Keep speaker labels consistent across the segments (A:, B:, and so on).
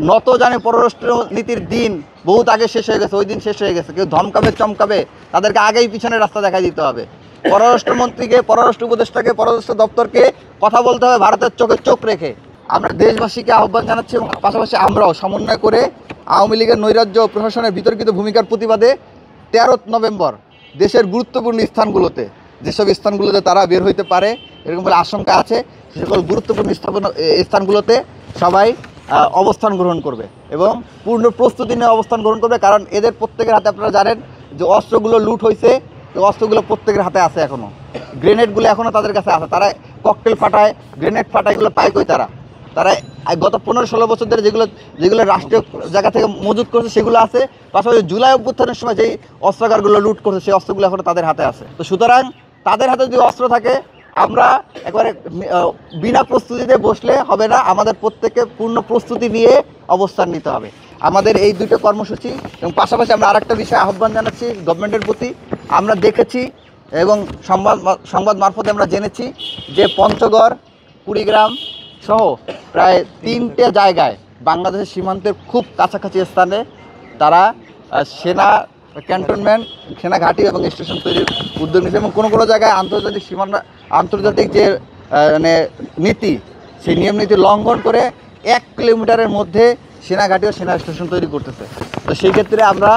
A: নত জানে পররাষ্ট্র নীতির দিন বহুত আগে শেষ হয়ে গেছে, ওই দিন শেষ হয়ে গেছে। কেউ ধমকাবে চমকাবে তাদেরকে আগেই পিছনে রাস্তা দেখাই দিতে হবে। পররাষ্ট্রমন্ত্রীকে, পররাষ্ট্র উপদেষ্টাকে, পররাষ্ট্র দপ্তরকে কথা বলতে হবে ভারতের চোখে চোখ রেখে। আমরা দেশবাসীকে আহ্বান জানাচ্ছি এবং পাশাপাশি আমরাও সমন্বয় করে আওয়ামী লীগের নৈরাজ্য প্রশাসনের বিতর্কিত ভূমিকার প্রতিবাদে 13 নভেম্বর দেশের গুরুত্বপূর্ণ স্থানগুলোতে, যেসব স্থানগুলোতে তারা বের হইতে পারে এরকম বলে আশঙ্কা আছে, সে সকল গুরুত্বপূর্ণ স্থানগুলোতে সবাই অবস্থান গ্রহণ করবে এবং পূর্ণ প্রস্তুতি নিয়ে অবস্থান গ্রহণ করবে। কারণ এদের প্রত্যেকের হাতে, আপনারা জানেন যে অস্ত্রগুলো লুট হয়েছে, অস্ত্রগুলো প্রত্যেকের হাতে আছে, এখনও গ্রেনেডগুলো এখনও তাদের কাছে আছে। তারা ককটেল ফাটায়, গ্রেনেড ফাটায়, এগুলো পায় কই তারা গত 15-16 বছর ধরে যেগুলো রাষ্ট্রীয় জায়গা থেকে মজুত করছে সেগুলো আছে। পাশাপাশি জুলাই অভ্যুত্থানের সময় যেই অস্ত্রাগারগুলো লুট করছে সেই অস্ত্রগুলো এখনও তাদের হাতে আছে। তো সুতরাং তাদের হাতে যদি অস্ত্র থাকে, আমরা একবারে বিনা প্রস্তুতিতে বসলে হবে না, আমাদের প্রত্যেককে পূর্ণ প্রস্তুতি নিয়ে অবস্থান নিতে হবে। আমাদের এই দুটো কর্মসূচি এবং পাশাপাশি আমরা আরেকটা বিষয়ে আহ্বান জানাচ্ছি গভর্নমেন্টের প্রতি। আমরা দেখেছি এবং সংবাদ মারফতে আমরা জেনেছি যে পঞ্চগড়, কুড়িগ্রাম সহ প্রায় 3টে জায়গায় বাংলাদেশের সীমান্তের খুব কাছাকাছি স্থানে তারা সেনা ক্যান্টনমেন্ট, সেনা ঘাঁটি এবং স্টেশন তৈরির উদ্যোগ নিয়েছে এবং কোনো কোনো জায়গায় আন্তর্জাতিক যে মানে নীতি, সেই নিয়ম নীতি লঙ্ঘন করে 1 কিলোমিটারের মধ্যে সেনা ঘাঁটি ও সেনা স্টেশন তৈরি করতেছে। তো সেই ক্ষেত্রে আমরা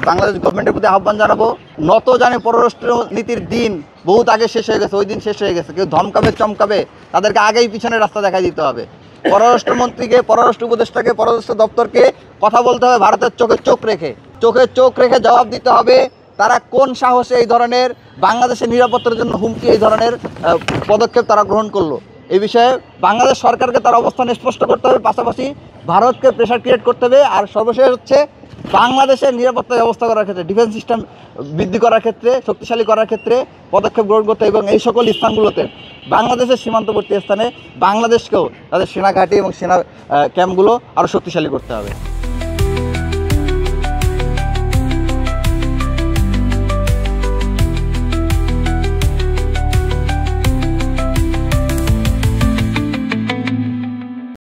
A: বাংলাদেশ গভর্নমেন্টের প্রতি আহ্বান জানাবো, নত জানে পররাষ্ট্র নীতির দিন বহুত আগে শেষ হয়ে গেছে, ওই দিন শেষ হয়ে গেছে। কেউ ধমকাবে চমকাবে তাদেরকে আগেই পিছনে রাস্তা দেখাই দিতে হবে। পররাষ্ট্রমন্ত্রীকে, পররাষ্ট্র উপদেষ্টাকে, পররাষ্ট্র দপ্তরকে কথা বলতে হবে ভারতের চোখে চোখ রেখে জবাব দিতে হবে তারা কোন সাহসে এই ধরনের বাংলাদেশের নিরাপত্তার জন্য হুমকি, এই ধরনের পদক্ষেপ তারা গ্রহণ করলো। এই বিষয়ে বাংলাদেশ সরকারকে তার অবস্থান স্পষ্ট করতে হবে, পাশাপাশি ভারতকে প্রেশার ক্রিয়েট করতে হবে। আর সর্বশেষ হচ্ছে বাংলাদেশের নিরাপত্তা ব্যবস্থা করার ক্ষেত্রে, ডিফেন্স সিস্টেম বৃদ্ধি করার ক্ষেত্রে, শক্তিশালী করার ক্ষেত্রে পদক্ষেপ গ্রহণ করতে এবং এই সকল স্থানগুলোতে বাংলাদেশের সীমান্তবর্তী স্থানে বাংলাদেশকেও তাদের সেনা ঘাঁটি এবং সেনা ক্যাম্পগুলো আরও শক্তিশালী করতে হবে।